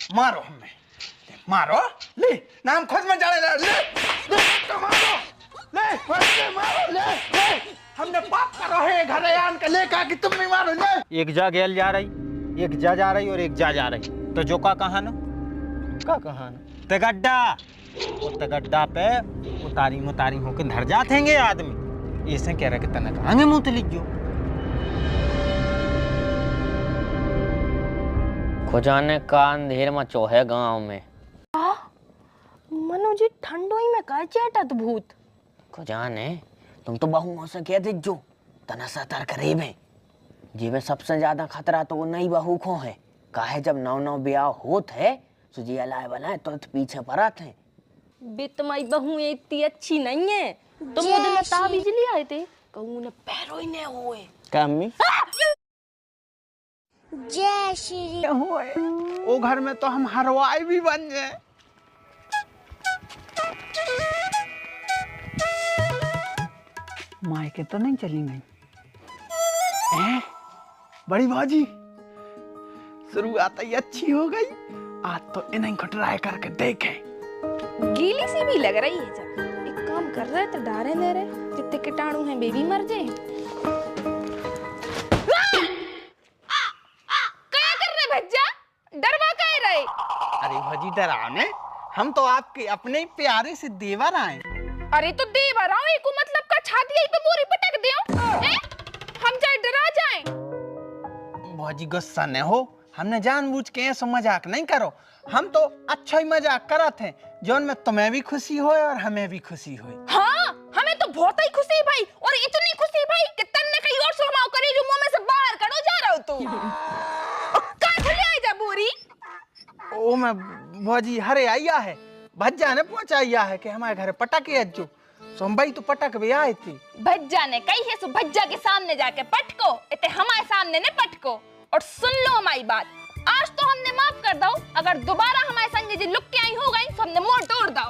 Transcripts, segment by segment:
मारो हमें, मारो ले, नाम खुद में जाने ले, ले, तो मारो, ले, मारो, ले, हमने पाप करो है घरे आन के लेकर कि तुम नहीं मारो ले। एक जा गेल जा रही, एक जा रही और एक जा रही, तो जो का कहानो ते गड्ढा पे उतारी होके धर जाते हैं आदमी। ऐसे कह रहा कि तने कहांगे मुंह तो लीजो खुजाने का अंधेर मचो है गांव में। मनो जी ठंडोई में का चेटत भूत खुजाने तुम तो बहुओं से कह दीजो तना सतर्क करीब है। जीवे सबसे ज्यादा खतरा तो वो नई बहू को है। काहे जब नौ ब्याह होत है सुजी अलाए वाला तो पीछे पड़त है। बितमाई बहू इतनी अच्छी नहीं है। तुम वो दिन ताबीज ले आए थे, कहूं ने पैरों ही ने हुए क्या अम्मी? जय श्री हुए वो घर में तो हम हरवाई भी बन जाए। मायके तो नहीं चली गई। बड़ी भाजी शुरुआत ही अच्छी हो गई। आज तो इन्हें को ट्राई करके देखे। गीली सी भी लग रही है। जब एक काम कर रहे तो डारे ले रहे, जितने कीटाणु हैं बेबी मर जाए। क्या कर रहे भज्जा? डरवा कह रहे? अरे भाजी डराने, हम तो आपके अपने प्यारे से देवर आए। अरे तो देवर आओ, को मतलब का छाती पे बोरी पटक दियो। हम चाहे डरा जाएं। भाजी गुस्सा न हो, हमने जानबूझ के ऐसा मजाक नहीं करो। हम तो अच्छा ही मजाक करत हैं, जोन में तुम्हें भी खुशी होए और हमें भी खुशी होए। हाँ, हमें तो बहुत ही खुशी भाई, और इतनी खुशी भाई कि तन्ने कहीं और सुरमाओ करे जो मुंह में से बाहर करो जा रहा हो तो। का खुले आई जा बोरी? ओ मैं भाजी हरे आया है, भज्जा ने पहुंचाया है कि हमारे घर पटक अज्जो। सोमबाई तो पटक भी आए थे। भज्जा ने कही है सो भज्जा के सामने जाके पटको, इते हमारे सामने ने पटको। और सुन लो हमारी बात, आज तो हमने माफ कर दो, अगर दोबारा हमारे संग जी लुक के आई हो गई तो हमने मोड़ तोड़ दो।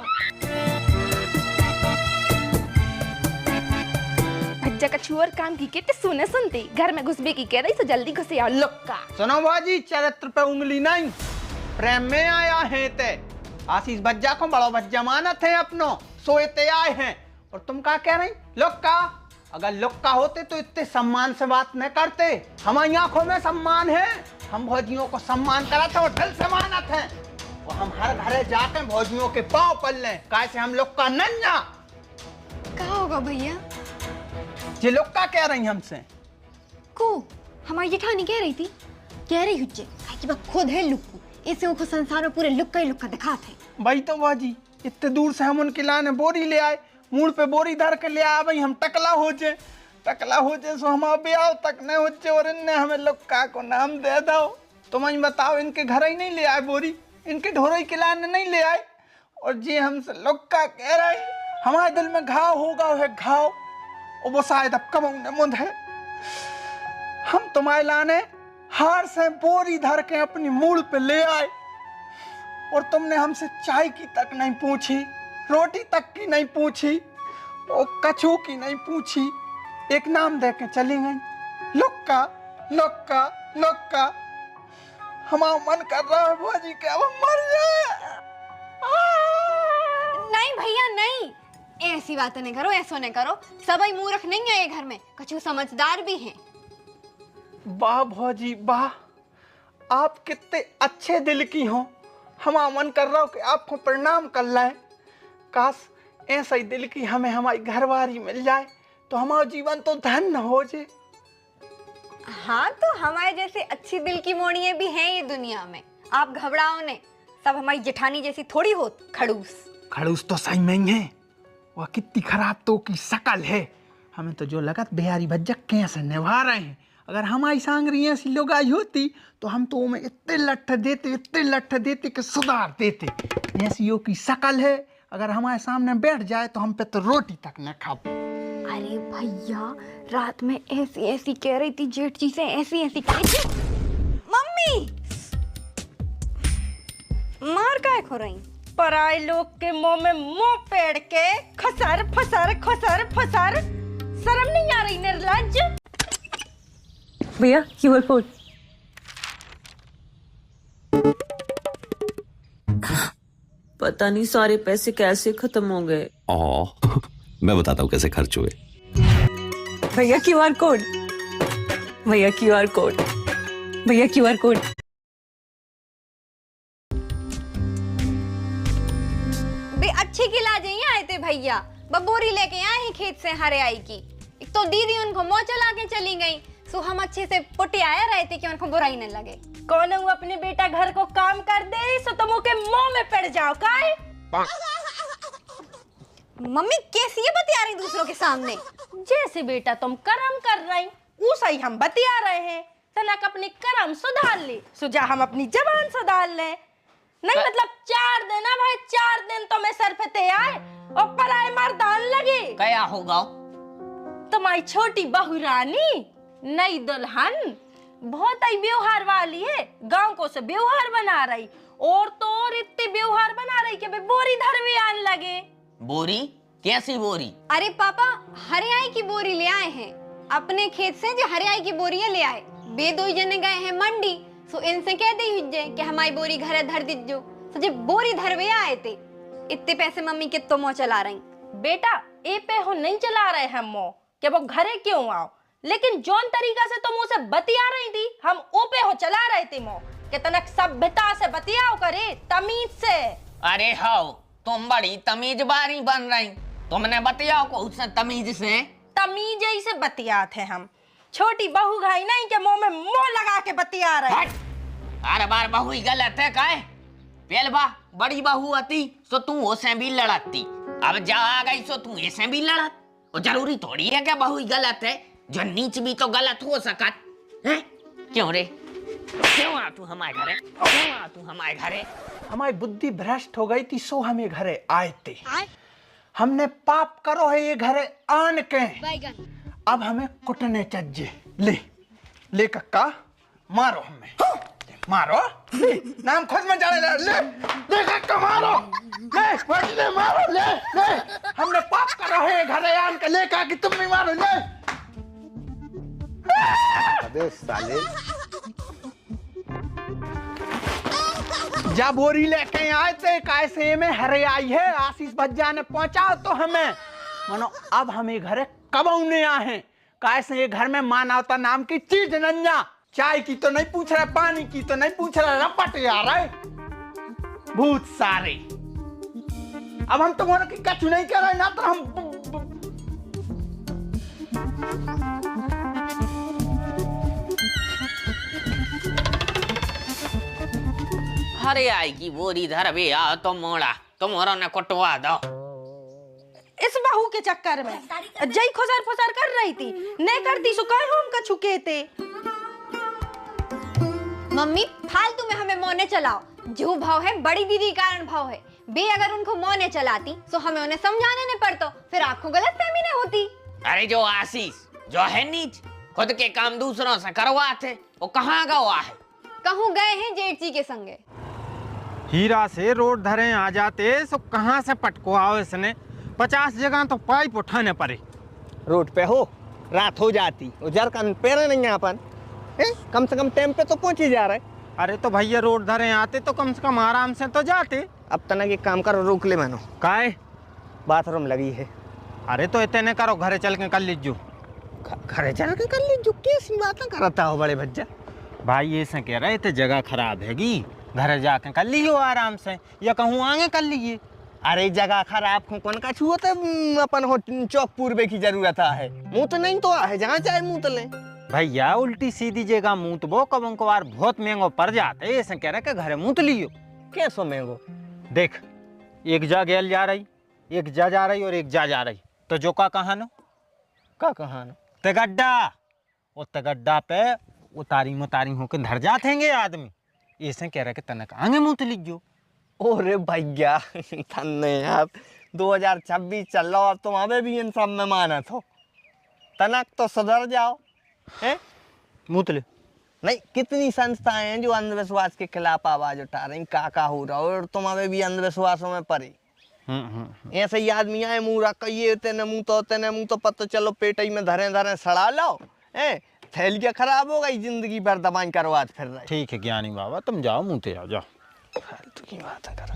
भज्जा का छुअर काम की कहते सुने सुनते घर में घुसबे की कह रही तो जल्दी घुसे आओ लुक्का। सुनो बाजी, चरित्र पे उंगली नहीं, प्रेम में आया है ते। आशीष भज्जा को बड़ो भज्जा मानत है अपनो, सोएते आए हैं। और तुम क्या कह रही? लुक्का, अगर लुक्का होते तो इतने सम्मान से बात न करते। हमारी आंखों में सम्मान है, हम भौजियों को सम्मान कराते और दिल से मानत हैं। और हम हर घरे जाकर भौजियों के पांव पल लें, कैसे हम लुक्का नन्ना। क्या होगा भैया? ये लुक्का कह रही हमसे को हमारी जेठानी कह रही थी, कह रही हुज्जे कि बा खुद है लुक्कू, ऐसे उनको संसार में पूरे लुक्का ही लुक्का दिखाते हैं। भाई तो बाजी इतने दूर से हम उनके लाने बोरी ले आए, मूड पे बोरी धर के ले आए। भाई हम टकला हो जाए सो हम ब्याह तक नहीं हो जाए और इनने हमें लुक्का को नाम दे दो। तुम ही बताओ, इनके घर ही नहीं ले आए बोरी, इनके ढोरई के लाने नहीं ले आए और जी हमसे लुक्का कह रहे। हमारे दिल में घाव होगा है घाव, और वो शायद अब कब मुंद है। हम तुम्हारे लाने हार से बोरी धर के अपनी मूड पे ले आए और तुमने हमसे चाय की तक नहीं पूछी, रोटी तक की नहीं पूछी, और कछू की नहीं पूछी। एक नाम दे के चली गई, लुक्का लुक्का लुक्का। हमारा मन कर रहा है भौजी के अब मर जाए। नहीं भैया नहीं, ऐसी बातें नहीं करो, ऐसा नहीं करो। सबई मूर्ख नहीं है ये घर में, कछु समझदार भी हैं। वाह भौजी वाह, आप कितने अच्छे दिल की हो। हमारा मन कर रहा हो कि आपको प्रणाम कर लाए। काश ऐसा ही दिल की हमें हमारी घरवारी मिल जाए तो हमारा जीवन तो धन्य हो जाए। हाँ तो हमारे जैसे अच्छी दिल की मोड़ियां भी हैं ये दुनिया में, आप घबराओ ने। सब हमारी जेठानी जैसी थोड़ी हो खड़ूस तो सही में ही है, वह कितनी खराब तो की शकल है। हमें तो जो लगा बिहारी भज्जा कैसे निभा रहे हैं। अगर हमारी सांगरी ऐसी लोग आई होती तो हम तो में इतने लट्ठ देते कि सुधार देते। ऐसी यो की शकल है, अगर हमारे सामने बैठ जाए तो हम पे तो रोटी तक न खा। अरे भैया रात में ऐसी ऐसी कह रही थी जेठ जी से, ऐसी ऐसी कह रही थी। मम्मी मार काहे खो रही? पराए लोग के मुंह में मुंह पेड़ के खसर फसर खसर फसर, शर्म नहीं आ रही निर्लज्ज? भैया, ये फोन। पता नहीं सारे पैसे कैसे खत्म हो गए। मैं बताता हूँ कैसे खर्च हुए। भैया क्यूआर कोड, भैया क्यूआर कोड, भैया क्यूआर कोड। बे अच्छी खिला जाइए आए थे भैया, बबोरी लेके आए हैं खेत से हरे आई की। एक तो दीदी उनको मुंह चला के चली गई, सो हम अच्छे से पुटे आया रहे थे कि उनको बुराई न लगे। कौन वो अपने बेटा घर को काम कर दे सो तुम के मुंह में पड़ जाओ काहे? मम्मी कैसी ये बतिया रही दूसरों के सामने? जैसे बेटा तुम कर्म कर रही उसा ही हम बतिया रहे हैं। तनक अपने कर्म सुधार ले, सुजा हम अपनी जबान सुधार ले। नहीं मतलब 4 दिन ना भाई, 4 दिन तो मैं सर पे आए और पराए मर्दान लगे। क्या होगा? तुम्हारी छोटी बहू रानी नई दुल्हन बहुत ही व्यवहार वाली है, गांव को से व्यवहार बना रही और तो और इतने व्यवहार बना रही कि बोरी धरवे आने लगे। बोरी? कैसी बोरी? अरे पापा हरियाई की बोरी ले आए हैं अपने खेत से, जो हरियाई की बोरियां ले आए। बे 2 जने गए हैं मंडी, सो इनसे कह दी हुज्जे कि हमारी बोरी घरे धर दीजो। सो जब बोरी धरवे आए थे, इतने पैसे मम्मी के तो मुंह चला रही। बेटा ए पे हो नहीं चला रहे हम मुंह कि वो घरे क्यों आओ, लेकिन जौन तरीका से तुम उसे बतिया रही थी हम ऊपे हो चला रहे थे मुंह कि तनक सभ्यता से बतियाओ करे, तमीज से। अरे हाउ तुम बड़ी तमीज बारी बन रही, तुमने बतियाओ को उससे तमीज से। तमीज ही से बतिया थे हम, छोटी बहू घाई नहीं के मुंह में मुंह लगा के बतिया रहे। हर बार बहू ही गलत है काहे? पेलबा बड़ी बहू आती तो तू उसे भी लड़ती, अब जा आ गई सो तू ऐसे भी लड़त। और जरूरी थोड़ी है कि बहू ही गलत है, जो नीच भी तो गलत हो सकत है। क्यों रे, क्यों आ तू हमारे घरे, क्यों आ तू हमारे घरे? हमारी बुद्धि भ्रष्ट हो गई थी, सो हम ये घरे आए थे। हमने पाप करो है ये घरे आन के, अब हमें कुटने चाहिए। ले ले कक्का मारो, हमें मारो, ले नाम खुद में जाने ले ले कक्का मारो, ले मारो, ले हमने पाप करो है ये घरे आन के, ले का कि तुम नहीं मारो, ले। अबे साले, जब बोरी लेके आए थे कैसे में हरे आई है, आशीष भज्जा ने पहुंचाओ तो हमें मानो। अब हम ये घरे कब आने आए हैं, कैसे ये घर में मानवता नाम की चीज नन्या। चाय की तो नहीं पूछ रहा, पानी की तो नहीं पूछ रहा, रपट आ रहा है भूत सारे। अब हम तुम्हारे की कछु नहीं कर रहे ना, तो हम अरे आई की बोरी धर भी आ तो मोड़ा तुम्हारा ने कुटवा दो। इस बहू के चक्कर में जय खुसर फुसर कर रही थी, नहीं करती सो कहे हम का छुके थे। मम्मी फालतू में हमें मोने चलाओ, जो भाव है बड़ी दीदी कारण भाव है। बे अगर उनको मोने चलाती तो हमें उन्हें समझाने नहीं पड़ता, फिर आपको गलत फहमी नहीं होती। अरे जो आशीष जो है नीच, खुद के काम दूसरों से करवाते, वो कहाँ गवा है? कहूँ गए हैं जेठ जी के संगे। हीरा से रोड धरे आ जाते सो कहाँ से पटको आओ इसने, 50 जगह तो पाइप उठाने पड़े। रोड पे हो रात हो जाती, उजर कन पैर नहीं अपन, कम से कम टाइम पे तो पहुंच ही जा रहे। अरे तो भैया रोड धरे आते तो कम से कम आराम से तो जाते। अब तना एक काम करो, रोक ले मैनो, काहे? बाथरूम लगी है। अरे तो इतने करो, घरे चल के कर लीजो। घरे चल के कर लीजो, कैसी बात करता हो बड़े भज्जा। भाई ये से कह रहे थे जगह खराब हैगी, घर जाके कर लियो आराम से, या कहूँ आगे कर लीजिए। अरे जगह खराब कौन का छुओ तो अपन हो चौक पूर्वे की जरूरत है, मुंह तो नहीं तो है जहाँ चाहे मुंह तो ले। भैया उल्टी सीधी जगह मुंह तो वो कब को बार बहुत महंगो पड़ जाते, ऐसे कह रहे कि घरे मुंह तो लियो। कैसो महंगो? देख एक जा गेल जा रही, एक जा रही और एक जा रही, तो जो का कहानो ते गड्ढा, वो ते गड्ढा पे उतारी मुतारी होके धर जाते हैं आदमी, ऐसे कह रहे कि तनक आगे मुंह तो लीजो। ओरे भैया तन्ने यार 2026 चल रहा, अब तुम हमें भी इन सब में माना हो, तनक तो सुधर जाओ हैं। मुतले नहीं, कितनी संस्थाएं हैं जो अंधविश्वास के खिलाफ आवाज उठा रही, का हो रहा और तुम हमें भी अंधविश्वासों में पड़े। ऐसे ही आदमी आए मुँह रख ये तेने मुँह तो पता चलो पेट ही में धरे सड़ा लो, थैलियाँ खराब हो गई, जिंदगी भर दबाई करवा फिर रहे। ठीक है ज्ञानी बाबा, तुम जाओ मुँह ते आ जाओ। फालतू की बात कर।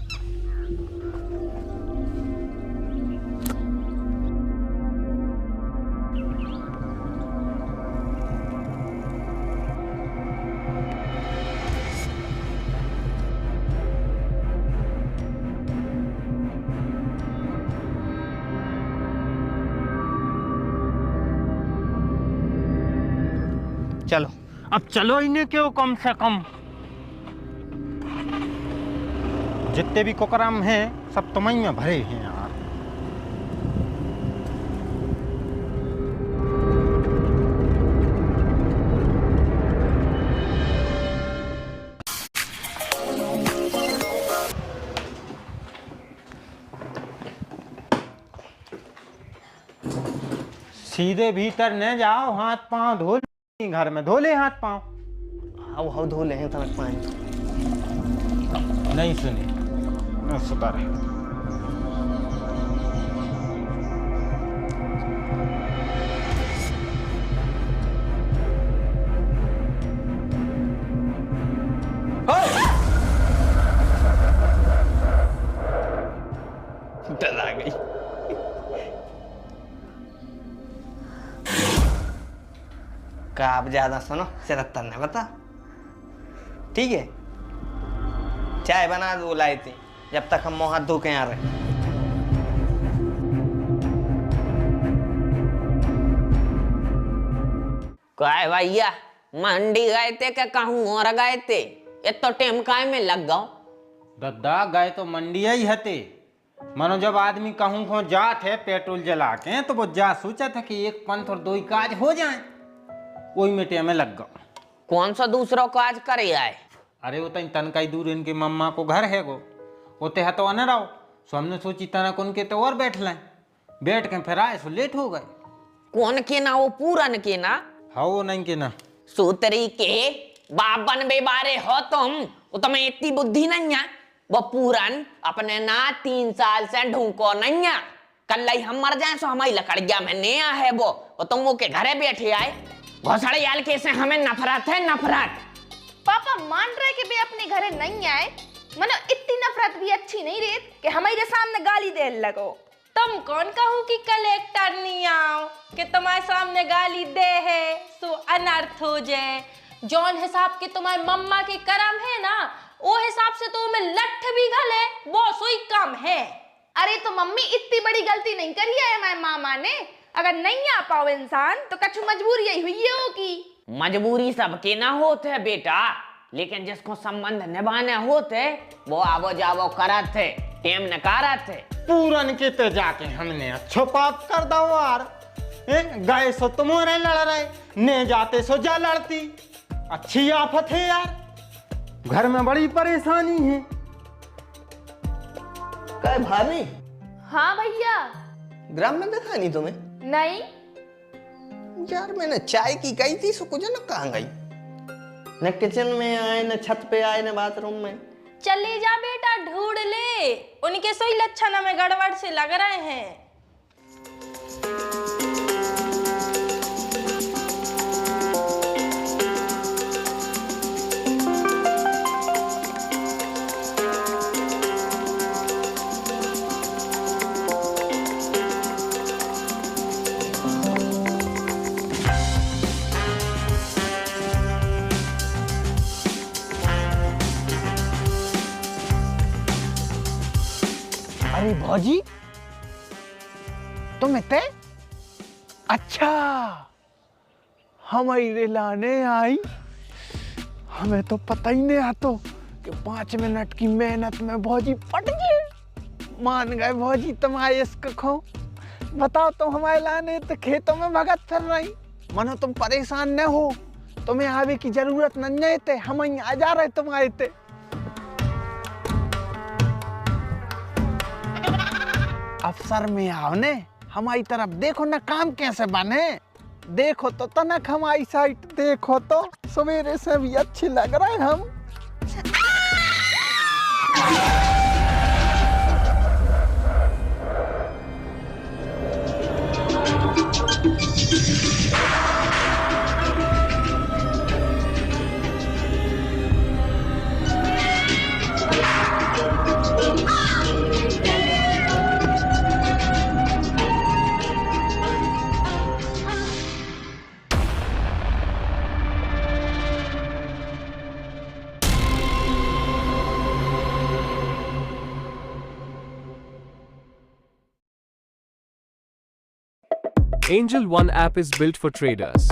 चलो। अब चलो इन्हें क्यों कम से कम। जितने भी कुकरम हैं सब तुम्हारी में भरे हैं यार। सीधे भीतर न जाओ, हाथ पांव धो ले, घर में धो ले हाथ पांव। हाउ धो ले हैं तनक पानी। नहीं सुनी न सुधर है। डर आ गई। का आप ज्यादा सुनो, सिरत्तर ने बता। ठीक है, चाय बना दो लाई थी, जब तक हम मुँह हाथ धो के आ रहे। काय भैया मंडी गए थे क्या कहूँ और गए थे? ये तो टेम काय में लग गओ। दद्दा गए तो मंडिया ही हते। मानो जब आदमी कहूँ को जात है पेट्रोल जला के तो वो जा सोचा था कि एक पंथ और दो ही काज हो जाए, वही में टेम में लग गओ। कौन सा दूसरा काज करे आए? अरे वो तनका ही दूर इनके मम्मा को घर है गो, होते है तो अन रहो। सो हमने सोची तनक उनके तो और बैठ लें, बैठ के फिर आए सो लेट हो गए। कौन के ना वो पूरन के ना? हाँ वो नहीं के ना। सूतरी के बाबन बे बारे हो तुम, वो तुम्हें इतनी बुद्धि नहीं है। वो पूरन अपने ना 3 साल से ढूंढको नहीं है। कल ही हम मर जाए सो हमारी लकड़िया में नया है वो तुम वो के घरे बैठे आए। घोसड़े याल के से हमें नफरत है, नफरत। पापा मान रहे कि वे अपने घरे नहीं आए, मनो इतनी नफरत भी अच्छी नहीं रही कि हमारे सामने गाली दे लगो। तुम कौन कहू कि कलेक्टर नहीं आओ कि तुम्हारे सामने गाली दे है सो अनर्थ हो जाए। जौन हिसाब के तुम्हारे मम्मा के करम है ना, वो हिसाब से तो में लठ भी घले वो सोई कम है। अरे तो मम्मी इतनी बड़ी गलती नहीं करी है हमारे मामा ने। अगर नहीं आ पाओ इंसान तो कछु मजबूरी यही हुई होगी। मजबूरी सबके ना होते है बेटा, लेकिन जिसको संबंध निभाने होते वो आवो जावो करत है, टेम नकारत है। पूरन के ते जाके हमने अच्छो पाप कर दो यार। गए सो तुम्हारे लड़ रहे, ने जाते सो जा लड़ती। अच्छी आफत है यार, घर में बड़ी परेशानी है। काय भाभी? हाँ भैया। ग्राम में देखा नहीं तुम्हें? नहीं यार मैंने चाय की गई थी सो कुछ न कहाँ गई, न किचन में आए न छत पे आए न बाथरूम में। चले जा बेटा ढूंढ ले, उनके सोई लक्षण में गड़बड़ से लग रहे हैं। अरे भौजी तुम इतने अच्छा हमारे लाने आई। हमें तो पता ही नहीं आता कि 5 मिनट की मेहनत में भौजी पट गए। मान गए भौजी तुम्हारे इसको खो। बताओ तुम हमारे लाने तो खेतों में भगत फिर रही। मनो तुम परेशान न हो, तुम्हें आवे की जरूरत नहीं थे, हम ही आ जा रहे तुम्हारे ते। अफसर में आओ ने, हमारी तरफ देखो ना काम कैसे बने। देखो तो तनक हमारी साइड देखो तो सवेरे से भी अच्छी लग रहे हैं हम। Angel One app is built for traders.